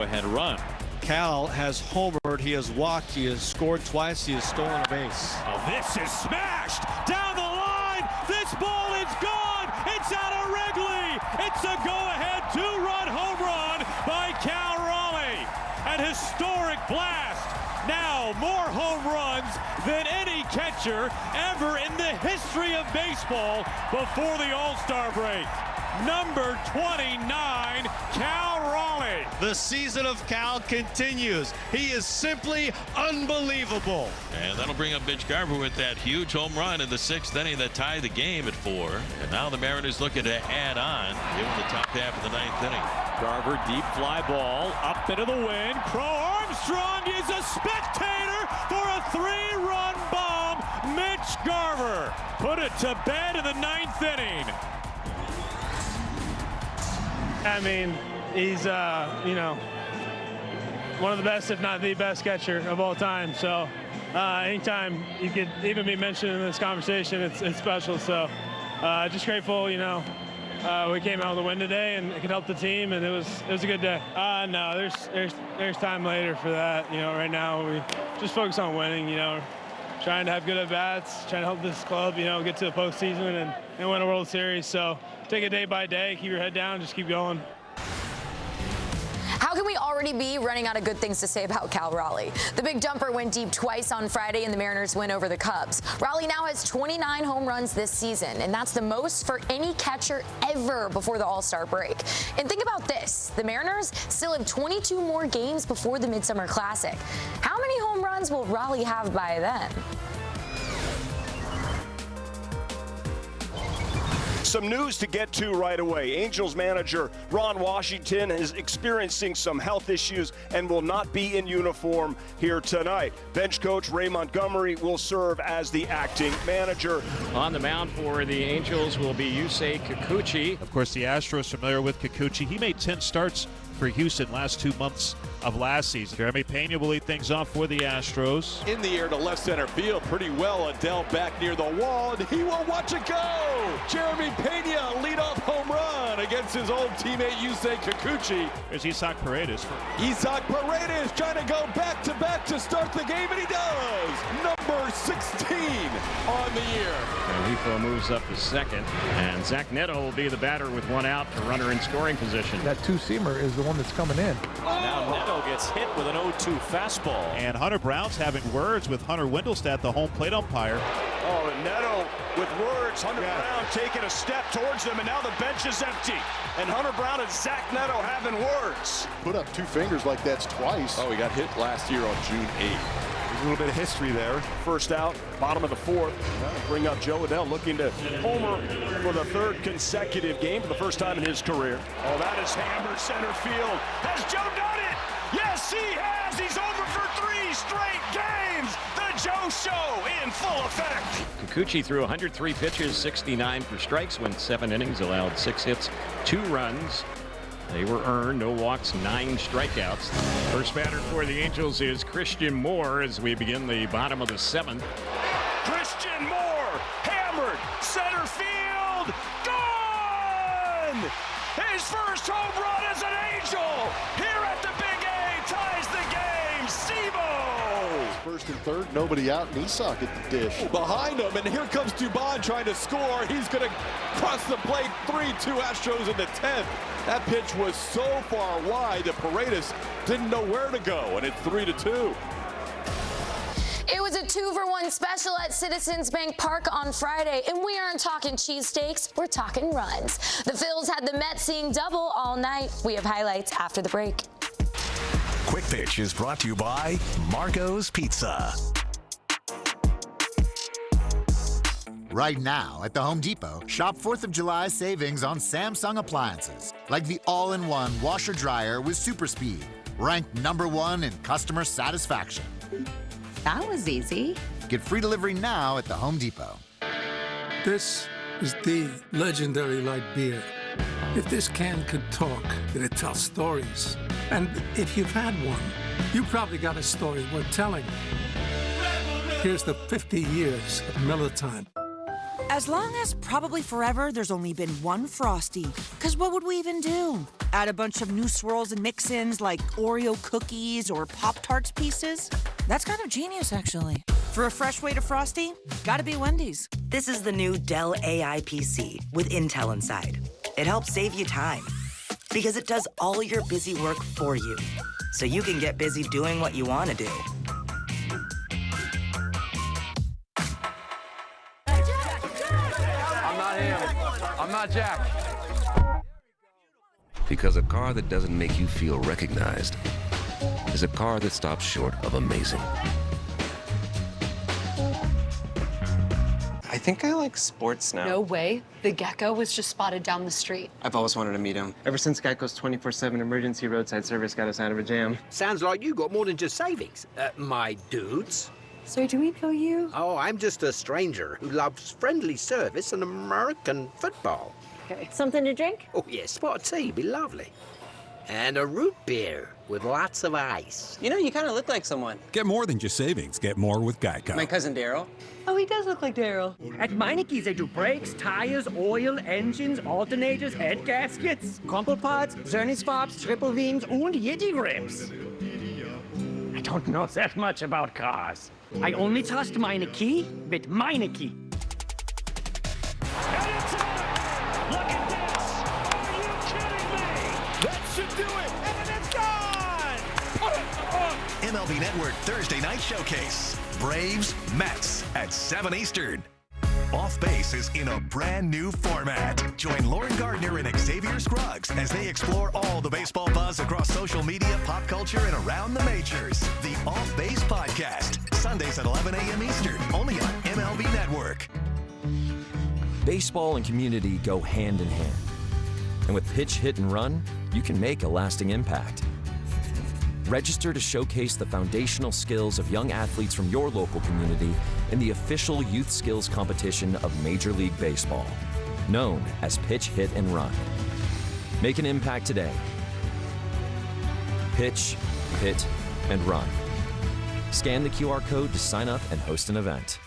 Ahead run. Cal has homered, he has walked, he has scored twice, he has stolen a base. Oh, this is smashed down the line. This ball is gone. It's out of Wrigley. It's a go-ahead two-run home run by Cal Raleigh. An historic blast. Now more home runs than any catcher ever in the history of baseball before the All-Star break. Number 29, Cal Raleigh. The season of Cal continues. He is simply unbelievable. And that'll bring up Mitch Garver with that huge home run in the 6th inning that tied the game at 4. And now the Mariners looking to add on, given the top half of the 9th inning. Garver, deep fly ball, up into the wind. Crow Armstrong is a spectator for a 3-run bomb. Mitch Garver put it to bed in the 9th inning. I mean, he's, one of the best, if not the best catcher of all time. So anytime he could even be mentioned in this conversation, it's special. So just grateful, we came out with a win today and it could help the team, and it was a good day. No, there's time later for that. Right now we just focus on winning, trying to have good at-bats, trying to help this club, get to the postseason and win a World Series. So take it day by day, keep your head down, just keep going. How can we already be running out of good things to say about Cal Raleigh? The big jumper went deep twice on Friday in the Mariners' win over the Cubs. Raleigh now has 29 home runs this season, and that's the most for any catcher ever before the All-Star break. And think about this. The Mariners still have 22 more games before the Midsummer Classic. How many home runs will Raleigh have by then? Some news to get to right away. Angels manager Ron Washington is experiencing some health issues and will not be in uniform here tonight. Bench coach Ray Montgomery will serve as the acting manager. On the mound for the Angels will be Yusei Kikuchi. Of course, the Astros familiar with Kikuchi. He made 10 starts for Houston last 2 months of last season. Jeremy Pena will lead things off for the Astros. In the air to left center field, pretty well. Adele back near the wall, and he will watch it go. Jeremy Pena, leadoff home run against his old teammate Yusei Kikuchi. There's Isaac Paredes. Isaac Paredes trying to go back-to-back to start the game, and he does. Number 16 on the year. And Hifo moves up to second, and Zach Neto will be the batter with one out, a runner in scoring position. That two-seamer is the one that's coming in. Now Neto gets hit with an 0-2 fastball. And Hunter Brown's having words with Hunter Wendelstedt, the home plate umpire. Oh, and Neto with words. Hunter Brown taking a step towards them, and now the bench is empty. And Hunter Brown and Zach Neto having words. Put up 2 fingers like that's twice. Oh, he got hit last year on June 8th. A little bit of history there. First out, bottom of the 4th. Bring up Joe Adell, looking to homer for the 3rd consecutive game for the first time in his career. Oh, that is hammered center field. Has Joe done it? Yes, he has. He's over for 3 straight games. The Joe Show in full effect. Kikuchi threw 103 pitches, 69 for strikes, went 7 innings, allowed 6 hits, 2 runs. They were earned, no walks, 9 strikeouts. First batter for the Angels is Christian Moore as we begin the bottom of the 7th. Christian Moore, hammered, center field, gone! His first home run as an Angel here at the Big A ties the game. Sebo! First and third, nobody out, and Isak at the dish. Behind him, and here comes Dubon trying to score. He's going to cross the plate. 3-2 Astros in the 10th. That pitch was so far wide that Paredes didn't know where to go, and it's 3-2. It was a 2-for-1 special at Citizens Bank Park on Friday, and we aren't talking cheesesteaks, we're talking runs. The Phils had the Mets seeing double all night. We have highlights after the break. Quick Pitch is brought to you by Marco's Pizza. Right now at the Home Depot, shop 4th of July savings on Samsung appliances, like the all-in-one washer dryer with super speed, ranked #1 in customer satisfaction. That was easy. Get free delivery now at the Home Depot. This is the legendary light beer. If this can could talk, it'd tell stories. And if you've had one, you probably got a story worth telling. Here's the 50 years of Miller Time. As long as probably forever there's only been one Frosty. Because what would we even do? Add a bunch of new swirls and mix-ins like Oreo cookies or Pop-Tarts pieces? That's kind of genius, actually. For a fresh way to Frosty, gotta be Wendy's. This is the new Dell AI PC with Intel inside. It helps save you time because it does all your busy work for you, so you can get busy doing what you want to do. I'm not him. I'm not Jack. Because a car that doesn't make you feel recognized is a car that stops short of amazing. I think I like sports now. No way. The gecko was just spotted down the street. I've always wanted to meet him. Ever since Geico's 24/7 emergency roadside service got us out of a jam. Sounds like you got more than just savings, my dudes. So do we know you? Oh, I'm just a stranger who loves friendly service and American football. Okay. Something to drink? Oh, yeah, spot of tea be lovely. And a root beer with lots of ice. You know, you kind of look like someone. Get more than just savings. Get more with Geico. My cousin Daryl. Oh, he does look like Daryl. At Meinekes, they do brakes, tires, oil, engines, alternators, head gaskets, crumple pods, Zernisfarbs, triple beams, and Yeti grips. I don't know that much about cars. I only trust Meineke with Meineke. Look at this! Are you kidding me? That should do it! And it's gone! MLB Network Thursday Night Showcase. Braves, Mets at 7 Eastern. Off Base is in a brand new format. Join Lauren Gardner and Xavier Scruggs as they explore all the baseball buzz across social media, pop culture, and around the majors. The Off Base Podcast, Sundays at 11 a.m. Eastern, only on MLB Network. Baseball and community go hand in hand. And with Pitch, Hit, and Run, you can make a lasting impact. Register to showcase the foundational skills of young athletes from your local community in the official youth skills competition of Major League Baseball, known as Pitch, Hit, and Run. Make an impact today. Pitch, Hit, and Run. Scan the QR code to sign up and host an event.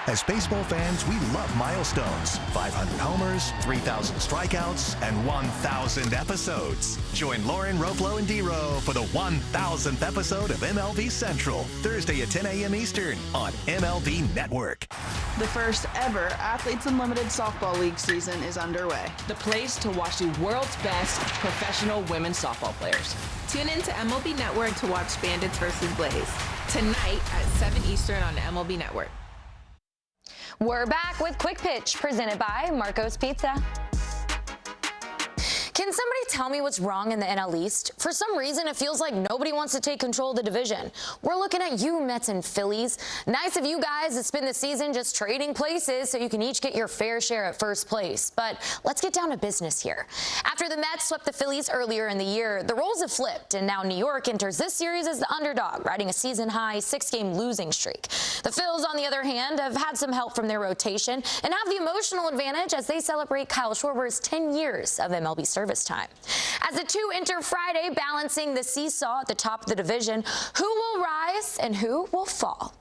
As baseball fans, we love milestones. 500 homers, 3,000 strikeouts, and 1,000 episodes. Join Lauren, Roflo, and D-Row for the 1,000th episode of MLB Central, Thursday at 10 a.m. Eastern on MLB Network. The first ever Athletes Unlimited Softball League season is underway. The place to watch the world's best professional women's softball players. Tune in to MLB Network to watch Bandits versus Blaze. Tonight at 7 Eastern on MLB Network. We're back with Quick Pitch, presented by Marco's Pizza. Can somebody tell me what's wrong in the NL East? For some reason, it feels like nobody wants to take control of the division. We're looking at you, Mets and Phillies. Nice of you guys to spend the season just trading places so you can each get your fair share at first place. But let's get down to business here. After the Mets swept the Phillies earlier in the year, the roles have flipped, and now New York enters this series as the underdog, riding a season-high 6-game losing streak. The Phils, on the other hand, have had some help from their rotation and have the emotional advantage as they celebrate Kyle Schwarber's 10 years of MLB service time. As the two enter Friday, balancing the seesaw at the top of the division, who will rise and who will fall?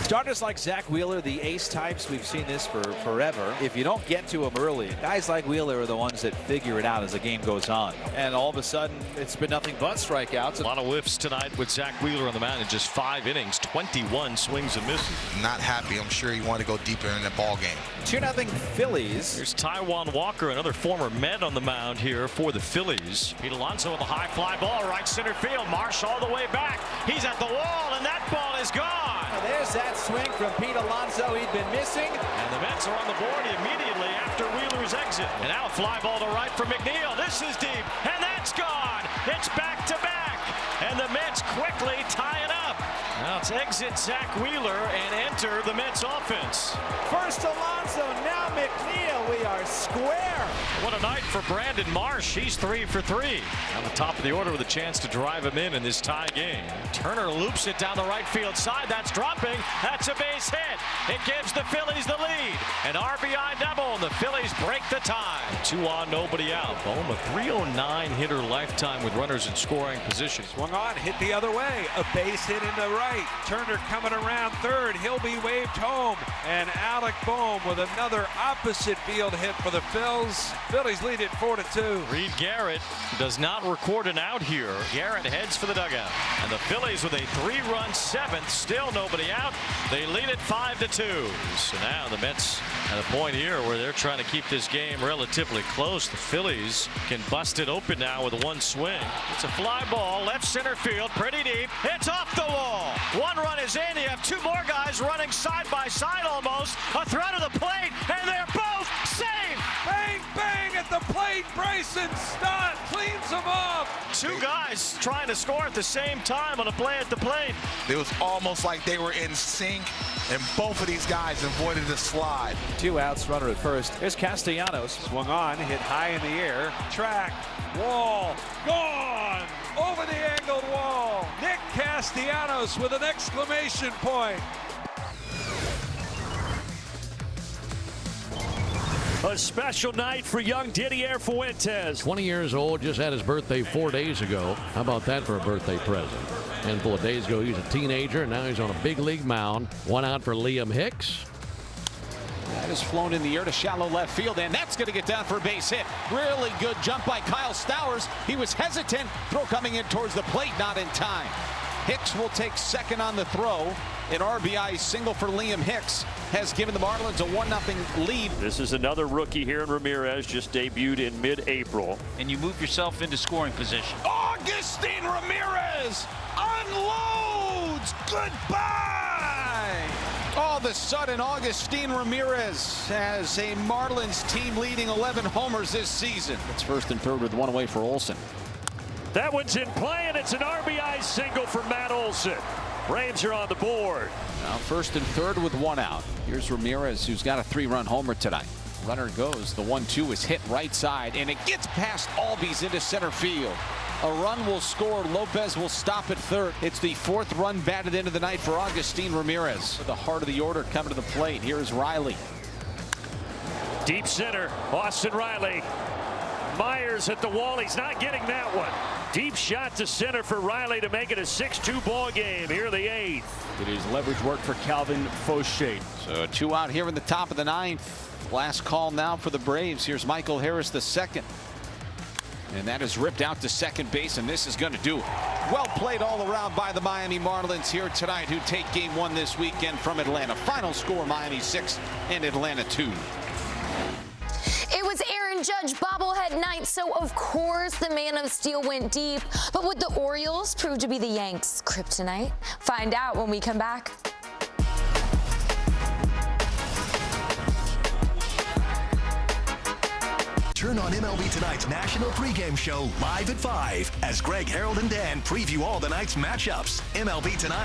Starters like Zach Wheeler, the ace types, we've seen this for forever. If you don't get to them early, guys like Wheeler are the ones that figure it out as the game goes on. And all of a sudden, it's been nothing but strikeouts. A lot of whiffs tonight with Zach Wheeler on the mound in just 5 innings, 21 swings and misses. Not happy. I'm sure you want to go deeper in the ball game. 2-0 Phillies. Here's Taijuan Walker, another former Met on the mound here for the Phillies. Pete Alonso with a high fly ball, right center field. Marsh all the way back. He's at the wall, and that ball is gone. There's that swing from Pete Alonso he'd been missing. And the Mets are on the board immediately after Wheeler's exit. And now a fly ball to right for McNeil. This is deep, and that's gone. It's back to back. And the Mets quickly tie it up. Now it's exit Zach Wheeler and enter the Mets offense. First Alonso, now McNeil. We are square. What a night for Brandon Marsh. He's 3 for 3. On the top of the order with a chance to drive him in this tie game. Turner loops it down the right field side. That's dropping. That's a base hit. It gives the Phillies the lead. An RBI double, and the Phillies break the tie. 2 on, nobody out. Bohm, a 309 hitter lifetime with runners in scoring position. Swung on, hit the other way. A base hit in the right. right. Turner coming around third. He'll be waved home. And Alec Boehm with another opposite field hit for the Phils. Phillies lead it 4-2. Reed Garrett does not record an out here. Garrett heads for the dugout. And the Phillies with a 3-run seventh. Still nobody out. They lead it 5-2. So now the Mets at a point here where they're trying to keep this game relatively close. The Phillies can bust it open now with one swing. It's a fly ball, left center field, pretty deep. It's off the wall. One run is in. You have two more guys running side by side almost. A threat of the plate, and they're both safe. Bang, bang at the plate. Bryson Stott cleans them off. Two guys trying to score at the same time on a play at the plate. It was almost like they were in sync, and both of these guys avoided the slide. 2 outs, runner at first. Here's Castellanos. Swung on, hit high in the air. Track, wall, gone! Over the angled wall. Nick Castellanos with an exclamation point. A special night for young Didier Fuentes. 20 years old, just had his birthday 4 days ago. How about that for a birthday present? A handful of days ago, he was a teenager, and now he's on a big league mound. One out for Liam Hicks. That is flown in the air to shallow left field, and that's going to get down for a base hit. Really good jump by Kyle Stowers. He was hesitant. Throw coming in towards the plate, not in time. Hicks will take second on the throw. An RBI single for Liam Hicks has given the Marlins a 1-0 lead. This is another rookie here in Ramirez, just debuted in mid-April. And you move yourself into scoring position. Augustin Ramirez unloads. Goodbye. All of a sudden, Augustin Ramirez has a Marlins team leading 11 homers this season. It's first and third with one away for Olsen. That one's in play, and it's an RBI single for Matt Olson. Braves are on the board. Now first and third with one out. Here's Ramirez, who's got a 3-run homer tonight. Runner goes. The 1-2 is hit right side, and it gets past Albies into center field. A run will score. Lopez will stop at third. It's the 4th run batted into the night for Augustin Ramirez. The heart of the order coming to the plate. Here's Riley. Deep center, Austin Riley. Myers at the wall. He's not getting that one. Deep shot to center for Riley to make it a 6-2 ball game. Here in the 8th. It is leverage work for Calvin Fauché. So 2 out here in the top of the 9th. Last call now for the Braves. Here's Michael Harris II. And that is ripped out to second base, and this is going to do it. Well played all around by the Miami Marlins here tonight, who take game 1 this weekend from Atlanta. Final score, Miami 6 and Atlanta 2. It was Aaron Judge bobblehead night, so of course the Man of Steel went deep. But would the Orioles prove to be the Yanks' kryptonite? Find out when we come back. Turn on MLB Tonight's national pregame show live at 5 as Greg, Harold, and Dan preview all the night's matchups. MLB Tonight.